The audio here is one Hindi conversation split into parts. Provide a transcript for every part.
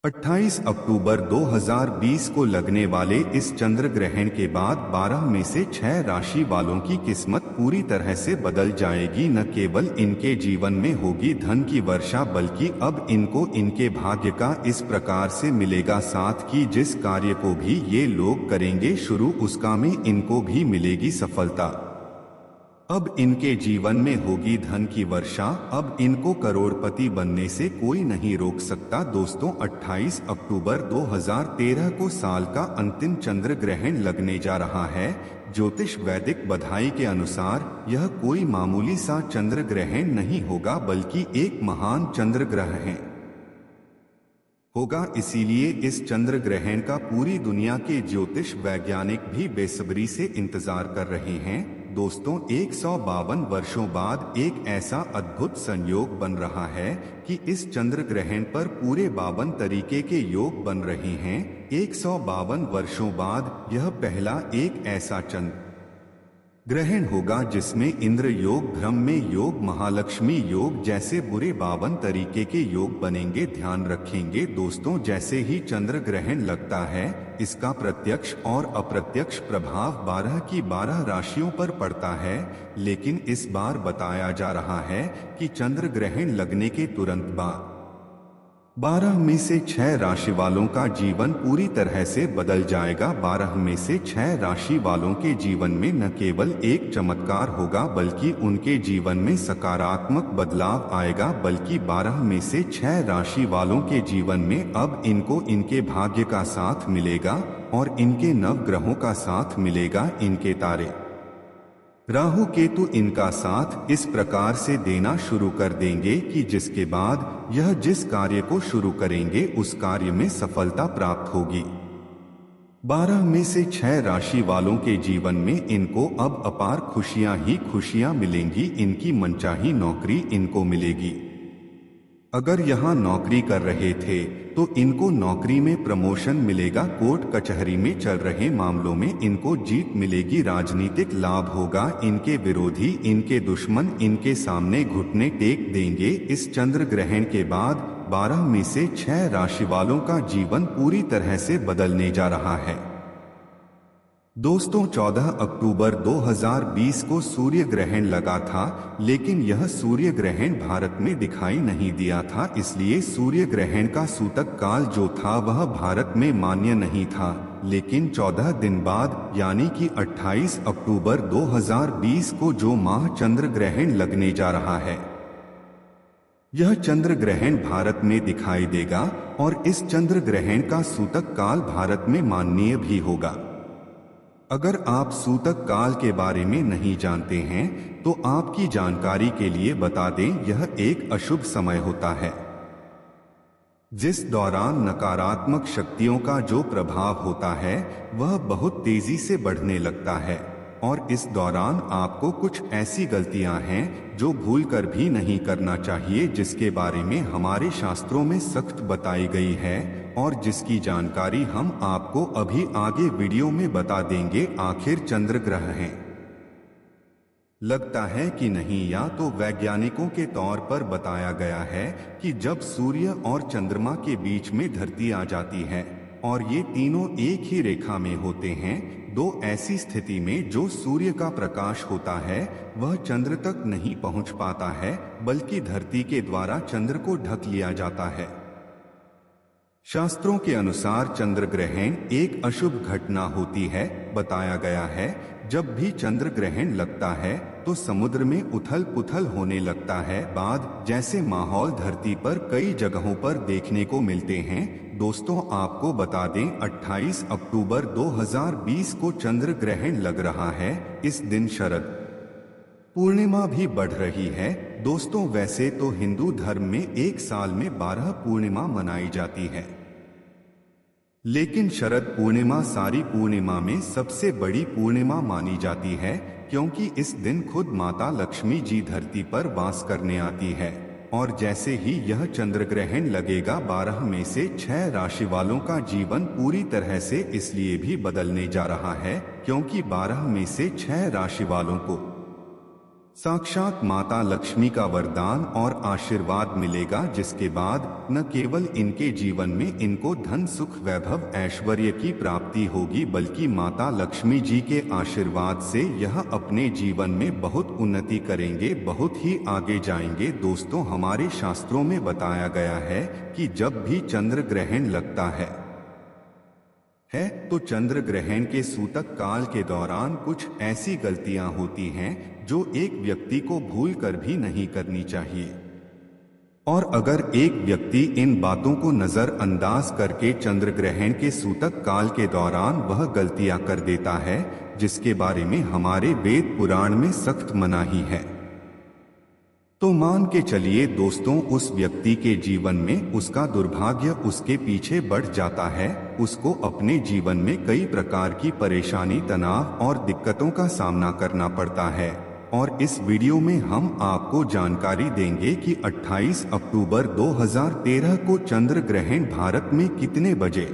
28 अक्टूबर 2020 को लगने वाले इस चंद्र ग्रहण के बाद 12 में से 6 राशि वालों की किस्मत पूरी तरह से बदल जाएगी। न केवल इनके जीवन में होगी धन की वर्षा, बल्कि अब इनको इनके भाग्य का इस प्रकार से मिलेगा साथ कि जिस कार्य को भी ये लोग करेंगे शुरू, उसका में इनको भी मिलेगी सफलता। अब इनके जीवन में होगी धन की वर्षा, अब इनको करोड़पति बनने से कोई नहीं रोक सकता। दोस्तों, 28 अक्टूबर 2013 को साल का अंतिम चंद्र ग्रहण लगने जा रहा है। ज्योतिष वैदिक बधाई के अनुसार यह कोई मामूली सा चंद्र ग्रहण नहीं होगा, बल्कि एक महान चंद्र ग्रहण होगा। इसीलिए इस चंद्र ग्रहण का पूरी दुनिया के ज्योतिष वैज्ञानिक भी बेसब्री से इंतजार कर रहे हैं। दोस्तों, 152 वर्षों बाद एक ऐसा अद्भुत संयोग बन रहा है कि इस चंद्र ग्रहण पर पूरे 52 तरीके के योग बन रहे हैं। 152 वर्षों बाद यह पहला एक ऐसा चंद्र ग्रहण होगा जिसमें इंद्र योग, ब्रह्म योग, महालक्ष्मी योग जैसे पूरे 52 तरीके के योग बनेंगे। ध्यान रखेंगे दोस्तों, जैसे ही चंद्र ग्रहण लगता है इसका प्रत्यक्ष और अप्रत्यक्ष प्रभाव 12 की 12 राशियों पर पड़ता है। लेकिन इस बार बताया जा रहा है कि चंद्र ग्रहण लगने के तुरंत बाद 12 में से 6 राशि वालों का जीवन पूरी तरह से बदल जाएगा। 12 में से 6 राशि वालों के जीवन में न केवल एक चमत्कार होगा, बल्कि उनके जीवन में सकारात्मक बदलाव आएगा। बल्कि 12 में से 6 राशि वालों के जीवन में अब इनको इनके भाग्य का साथ मिलेगा और इनके नवग्रहों का साथ मिलेगा। इनके तारे राहु केतु इनका साथ इस प्रकार से देना शुरू कर देंगे कि जिसके बाद यह जिस कार्य को शुरू करेंगे उस कार्य में सफलता प्राप्त होगी। 12 में से 6 राशि वालों के जीवन में इनको अब अपार खुशियां ही खुशियां मिलेंगी। इनकी मनचाही नौकरी इनको मिलेगी। अगर यहाँ नौकरी कर रहे थे तो इनको नौकरी में प्रमोशन मिलेगा। कोर्ट कचहरी में चल रहे मामलों में इनको जीत मिलेगी। राजनीतिक लाभ होगा। इनके विरोधी, इनके दुश्मन इनके सामने घुटने टेक देंगे। इस चंद्र ग्रहण के बाद 12 में से 6 राशि वालों का जीवन पूरी तरह से बदलने जा रहा है। दोस्तों, 14 अक्टूबर 2020 को सूर्य ग्रहण लगा था, लेकिन यह सूर्य ग्रहण भारत में दिखाई नहीं दिया था। इसलिए सूर्य ग्रहण का सूतक काल जो था वह भारत में मान्य नहीं था। लेकिन 14 दिन बाद यानी कि 28 अक्टूबर 2020 को जो माह चंद्र ग्रहण लगने जा रहा है, यह चंद्र ग्रहण भारत में दिखाई देगा और इस चंद्र ग्रहण का सूतक काल भारत में माननीय भी होगा। अगर आप सूतक काल के बारे में नहीं जानते हैं तो आपकी जानकारी के लिए बता दें, यह एक अशुभ समय होता है जिस दौरान नकारात्मक शक्तियों का जो प्रभाव होता है वह बहुत तेजी से बढ़ने लगता है। और इस दौरान आपको कुछ ऐसी गलतियां हैं जो भूलकर भी नहीं करना चाहिए, जिसके बारे में हमारे शास्त्रों में सख्त बताई गई है और जिसकी जानकारी हम आपको अभी आगे वीडियो में बता देंगे। आखिर चंद्र ग्रहण लगता है कि नहीं, या तो वैज्ञानिकों के तौर पर बताया गया है कि जब सूर्य और चंद्रमा के बीच में धरती आ जाती है और ये तीनों एक ही रेखा में होते हैं, दो ऐसी स्थिति में जो सूर्य का प्रकाश होता है वह चंद्र तक नहीं पहुंच पाता है, बल्कि धरती के द्वारा चंद्र को ढक लिया जाता है। शास्त्रों के अनुसार चंद्र ग्रहण एक अशुभ घटना होती है। बताया गया है जब भी चंद्र ग्रहण लगता है तो समुद्र में उथल पुथल होने लगता है। बाद जैसे माहौल धरती पर कई जगहों पर देखने को मिलते हैं। दोस्तों, आपको बता दें 28 अक्टूबर 2020 को चंद्र ग्रहण लग रहा है। इस दिन शरद पूर्णिमा भी बढ़ रही है। दोस्तों, वैसे तो हिंदू धर्म में एक साल में 12 पूर्णिमा मनाई जाती है, लेकिन शरद पूर्णिमा सारी पूर्णिमा में सबसे बड़ी पूर्णिमा मानी जाती है, क्योंकि इस दिन खुद माता लक्ष्मी जी धरती पर वास करने आती है। और जैसे ही यह चंद्र ग्रहण लगेगा 12 में से 6 राशि वालों का जीवन पूरी तरह से इसलिए भी बदलने जा रहा है क्योंकि 12 में से 6 राशि वालों को साक्षात माता लक्ष्मी का वरदान और आशीर्वाद मिलेगा, जिसके बाद न केवल इनके जीवन में इनको धन सुख वैभव ऐश्वर्य की प्राप्ति होगी, बल्कि माता लक्ष्मी जी के आशीर्वाद से यह अपने जीवन में बहुत उन्नति करेंगे, बहुत ही आगे जाएंगे। दोस्तों, हमारे शास्त्रों में बताया गया है कि जब भी चंद्र ग्रहण लगता है तो चंद्र ग्रहण के सूतक काल के दौरान कुछ ऐसी गलतियां होती हैं जो एक व्यक्ति को भूल कर भी नहीं करनी चाहिए। और अगर एक व्यक्ति इन बातों को नजरअंदाज करके चंद्र ग्रहण के सूतक काल के दौरान वह गलतियां कर देता है जिसके बारे में हमारे वेद पुराण में सख्त मनाही है, तो मान के चलिए दोस्तों, उस व्यक्ति के जीवन में उसका दुर्भाग्य उसके पीछे बढ़ जाता है। उसको अपने जीवन में कई प्रकार की परेशानी, तनाव और दिक्कतों का सामना करना पड़ता है। और इस वीडियो में हम आपको जानकारी देंगे कि 28 अक्टूबर 2013 को चंद्र ग्रहण भारत में कितने बजे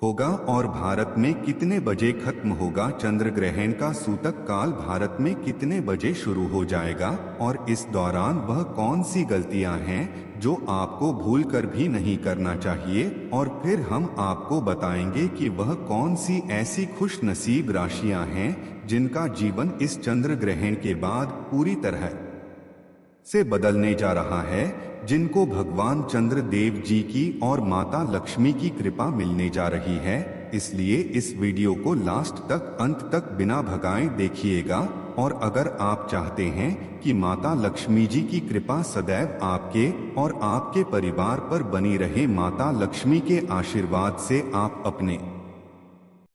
होगा और भारत में कितने बजे खत्म होगा। चंद्र ग्रहण का सूतक काल भारत में कितने बजे शुरू हो जाएगा और इस दौरान वह कौन सी गलतियां हैं जो आपको भूल कर भी नहीं करना चाहिए। और फिर हम आपको बताएंगे कि वह कौन सी ऐसी खुश नसीब राशियां हैं जिनका जीवन इस चंद्र ग्रहण के बाद पूरी तरह से बदलने जा रहा है, जिनको भगवान चंद्र देव जी की और माता लक्ष्मी की कृपा मिलने जा रही है। इसलिए इस वीडियो को लास्ट तक, अंत तक बिना भगाए देखिएगा। और अगर आप चाहते हैं कि माता लक्ष्मी जी की कृपा सदैव आपके और आपके परिवार पर बनी रहे, माता लक्ष्मी के आशीर्वाद से आप अपने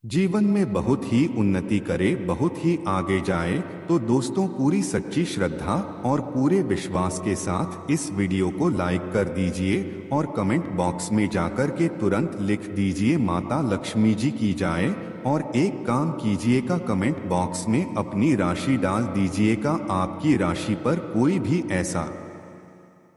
जीवन में बहुत ही उन्नति करे, बहुत ही आगे जाए, तो दोस्तों पूरी सच्ची श्रद्धा और पूरे विश्वास के साथ इस वीडियो को लाइक कर दीजिए और कमेंट बॉक्स में जाकर के तुरंत लिख दीजिए माता लक्ष्मी जी की जाए। और एक काम कीजिएगा, कमेंट बॉक्स में अपनी राशि डाल दीजिएगा। आपकी राशि पर कोई भी ऐसा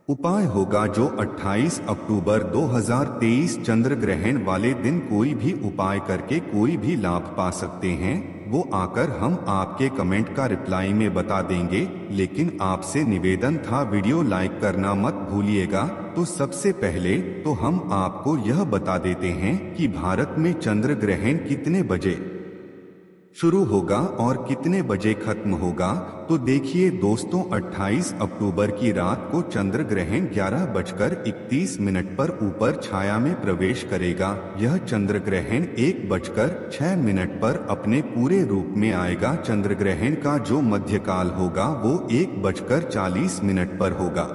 उपाय होगा जो 28 अक्टूबर 2023 चंद्र ग्रहण वाले दिन कोई भी उपाय करके कोई भी लाभ पा सकते हैं, वो आकर हम आपके कमेंट का रिप्लाई में बता देंगे। लेकिन आपसे निवेदन था, वीडियो लाइक करना मत भूलिएगा। तो सबसे पहले तो हम आपको यह बता देते हैं कि भारत में चंद्र ग्रहण कितने बजे शुरू होगा और कितने बजे खत्म होगा। तो देखिए दोस्तों, 28 अक्टूबर की रात को चंद्र ग्रहण 11:31 पर ऊपर छाया में प्रवेश करेगा। यह चंद्र ग्रहण 1:06 पर अपने पूरे रूप में आएगा। चंद्र ग्रहण का जो मध्यकाल होगा वो 1:40 पर होगा।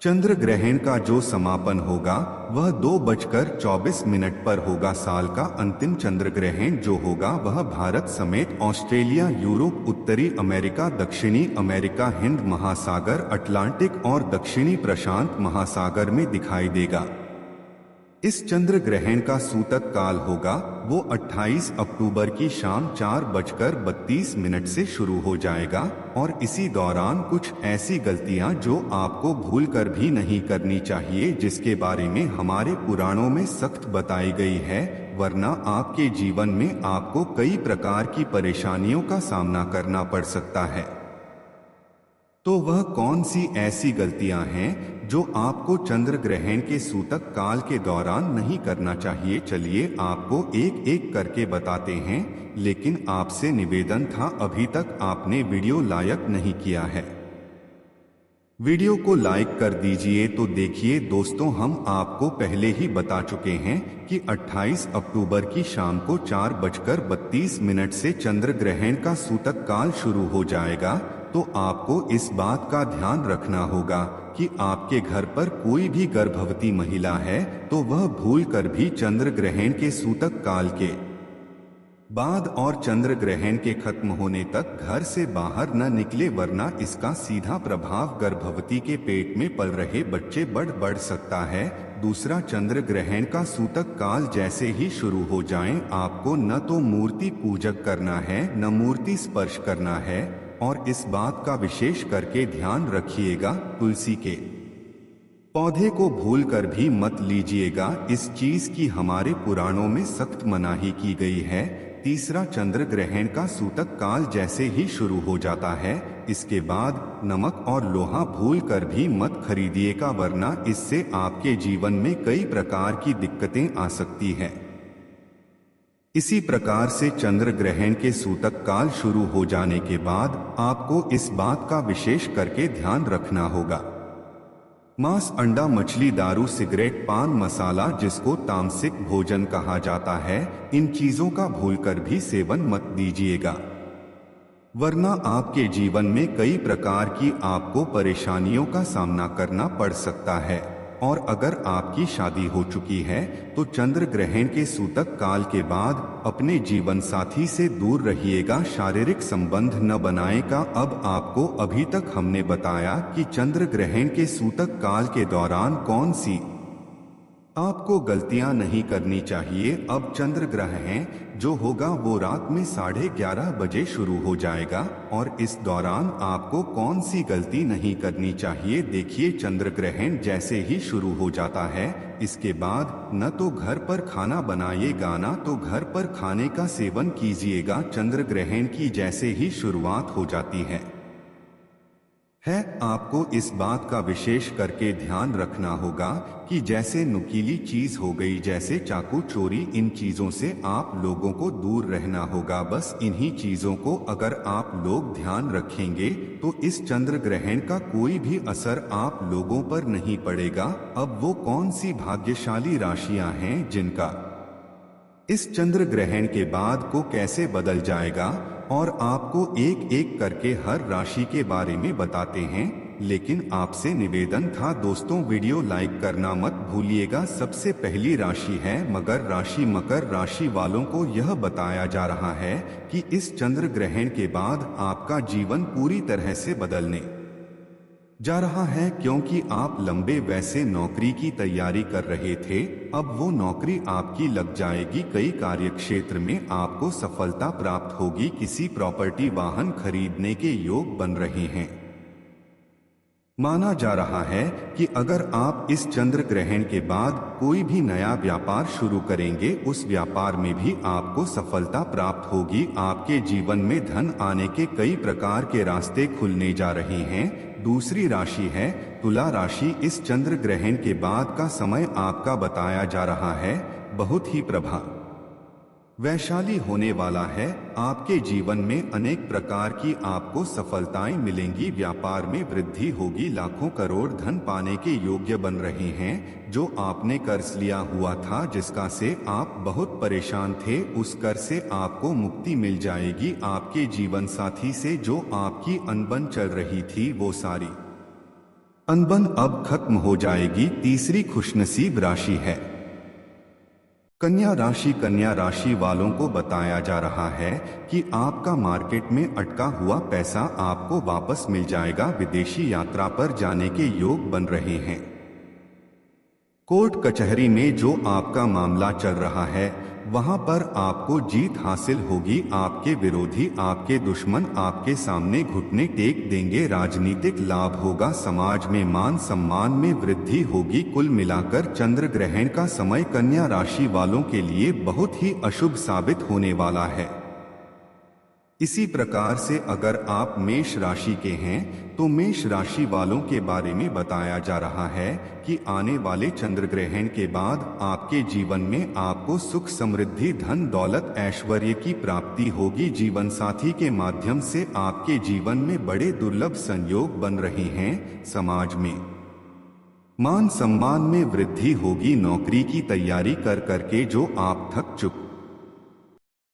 चंद्र ग्रहण का जो समापन होगा वह 2:24 पर होगा। साल का अंतिम चंद्र ग्रहण जो होगा वह भारत समेत ऑस्ट्रेलिया, यूरोप, उत्तरी अमेरिका, दक्षिणी अमेरिका, हिंद महासागर, अटलांटिक और दक्षिणी प्रशांत महासागर में दिखाई देगा। इस चंद्र ग्रहण का सूतक काल होगा वो 28 अक्टूबर की शाम 4:32 से शुरू हो जाएगा। और इसी दौरान कुछ ऐसी गलतियां जो आपको भूल कर भी नहीं करनी चाहिए, जिसके बारे में हमारे पुराणों में सख्त बताई गई है, वरना आपके जीवन में आपको कई प्रकार की परेशानियों का सामना करना पड़ सकता है। तो वह कौन सी ऐसी गलतियां हैं जो आपको चंद्र ग्रहण के सूतक काल के दौरान नहीं करना चाहिए। चलिए आपको एक एक करके बताते हैं, लेकिन आपसे निवेदन था, अभी तक आपने वीडियो लाइक नहीं किया है, वीडियो को लाइक कर दीजिए। तो देखिए दोस्तों, हम आपको पहले ही बता चुके हैं कि 28 अक्टूबर की शाम को 4:32 से चंद्र ग्रहण का सूतक काल शुरू हो जाएगा। तो आपको इस बात का ध्यान रखना होगा कि आपके घर पर कोई भी गर्भवती महिला है तो वह भूल कर भी चंद्र ग्रहण के सूतक काल के बाद और चंद्र ग्रहण के खत्म होने तक घर से बाहर न निकले, वरना इसका सीधा प्रभाव गर्भवती के पेट में पल रहे बच्चे बढ़ सकता है। दूसरा, चंद्र ग्रहण का सूतक काल जैसे ही शुरू हो जाए, आपको न तो मूर्ति पूजक करना है न मूर्ति स्पर्श करना है। और इस बात का विशेष करके ध्यान रखिएगा, तुलसी के पौधे को भूल कर भी मत लीजिएगा। इस चीज की हमारे पुराणों में सख्त मनाही की गई है। तीसरा चंद्र ग्रहण का सूतक काल जैसे ही शुरू हो जाता है, इसके बाद नमक और लोहा भूल कर भी मत खरीदिएगा, वरना इससे आपके जीवन में कई प्रकार की दिक्कतें आ सकती है। इसी प्रकार से चंद्र ग्रहण के सूतक काल शुरू हो जाने के बाद आपको इस बात का विशेष करके ध्यान रखना होगा। मांस, अंडा, मछली, दारू, सिगरेट, पान मसाला, जिसको तामसिक भोजन कहा जाता है, इन चीजों का भूलकर भी सेवन मत दीजिएगा, वरना आपके जीवन में कई प्रकार की आपको परेशानियों का सामना करना पड़ सकता है। और अगर आपकी शादी हो चुकी है तो चंद्र ग्रहण के सूतक काल के बाद अपने जीवन साथी से दूर रहिएगा, शारीरिक संबंध न बनाएगा। अब आपको अभी तक हमने बताया कि चंद्र ग्रहण के सूतक काल के दौरान कौन सी आपको गलतियां नहीं करनी चाहिए। अब चंद्र ग्रहण जो होगा वो रात में 11:30 बजे शुरू हो जाएगा और इस दौरान आपको कौन सी गलती नहीं करनी चाहिए। देखिए, चंद्र ग्रहण जैसे ही शुरू हो जाता है, इसके बाद न तो घर पर खाना बनाइएगा न तो घर पर खाने का सेवन कीजिएगा। चंद्र ग्रहण की जैसे ही शुरुआत हो जाती है आपको इस बात का विशेष करके ध्यान रखना होगा कि जैसे नुकीली चीज हो गई, जैसे चाकू, चोरी, इन चीजों से आप लोगों को दूर रहना होगा। बस इन्हीं चीजों को अगर आप लोग ध्यान रखेंगे तो इस चंद्र ग्रहण का कोई भी असर आप लोगों पर नहीं पड़ेगा। अब वो कौन सी भाग्यशाली राशियां हैं जिनका इस चंद्र ग्रहण के बाद को कैसे बदल जाएगा, और आपको एक एक करके हर राशि के बारे में बताते हैं। लेकिन आपसे निवेदन था दोस्तों, वीडियो लाइक करना मत भूलिएगा। सबसे पहली राशि है मकर राशि। मकर राशि वालों को यह बताया जा रहा है कि इस चंद्र ग्रहण के बाद आपका जीवन पूरी तरह से बदलने जा रहा है, क्योंकि आप लंबे वैसे नौकरी की तैयारी कर रहे थे, अब वो नौकरी आपकी लग जाएगी। कई कार्यक्षेत्र में आपको सफलता प्राप्त होगी। किसी प्रॉपर्टी, वाहन खरीदने के योग बन रहे हैं। माना जा रहा है कि अगर आप इस चंद्र ग्रहण के बाद कोई भी नया व्यापार शुरू करेंगे, उस व्यापार में भी आपको सफलता प्राप्त होगी। आपके जीवन में धन आने के कई प्रकार के रास्ते खुलने जा रहे हैं। दूसरी राशि है तुला राशि। इस चंद्र ग्रहण के बाद का समय आपका बताया जा रहा है बहुत ही वैशाली होने वाला है। आपके जीवन में अनेक प्रकार की आपको सफलताएं मिलेंगी, व्यापार में वृद्धि होगी, लाखों करोड़ धन पाने के योग्य बन रहे हैं। जो आपने कर्ज लिया हुआ था, जिसका से आप बहुत परेशान थे, उस कर्ज से आपको मुक्ति मिल जाएगी। आपके जीवन साथी से जो आपकी अनबन चल रही थी, वो सारी अनबन अब खत्म हो जाएगी। तीसरी खुशनसीब राशि है कन्या राशि। कन्या राशि वालों को बताया जा रहा है कि आपका मार्केट में अटका हुआ पैसा आपको वापस मिल जाएगा। विदेशी यात्रा पर जाने के योग बन रहे हैं। कोर्ट कचहरी में जो आपका मामला चल रहा है, वहां पर आपको जीत हासिल होगी। आपके विरोधी, आपके दुश्मन आपके सामने घुटने टेक देंगे। राजनीतिक लाभ होगा। समाज में मान सम्मान में वृद्धि होगी। कुल मिलाकर चंद्र ग्रहण का समय कन्या राशि वालों के लिए बहुत ही अशुभ साबित होने वाला है। इसी प्रकार से अगर आप मेष राशि के हैं तो मेष राशि वालों के बारे में बताया जा रहा है कि आने वाले चंद्र ग्रहण के बाद आपके जीवन में आपको सुख, समृद्धि, धन, दौलत, ऐश्वर्य की प्राप्ति होगी। जीवन साथी के माध्यम से आपके जीवन में बड़े दुर्लभ संयोग बन रहे हैं। समाज में मान सम्मान में वृद्धि होगी। नौकरी की तैयारी कर करके जो आप थक चुके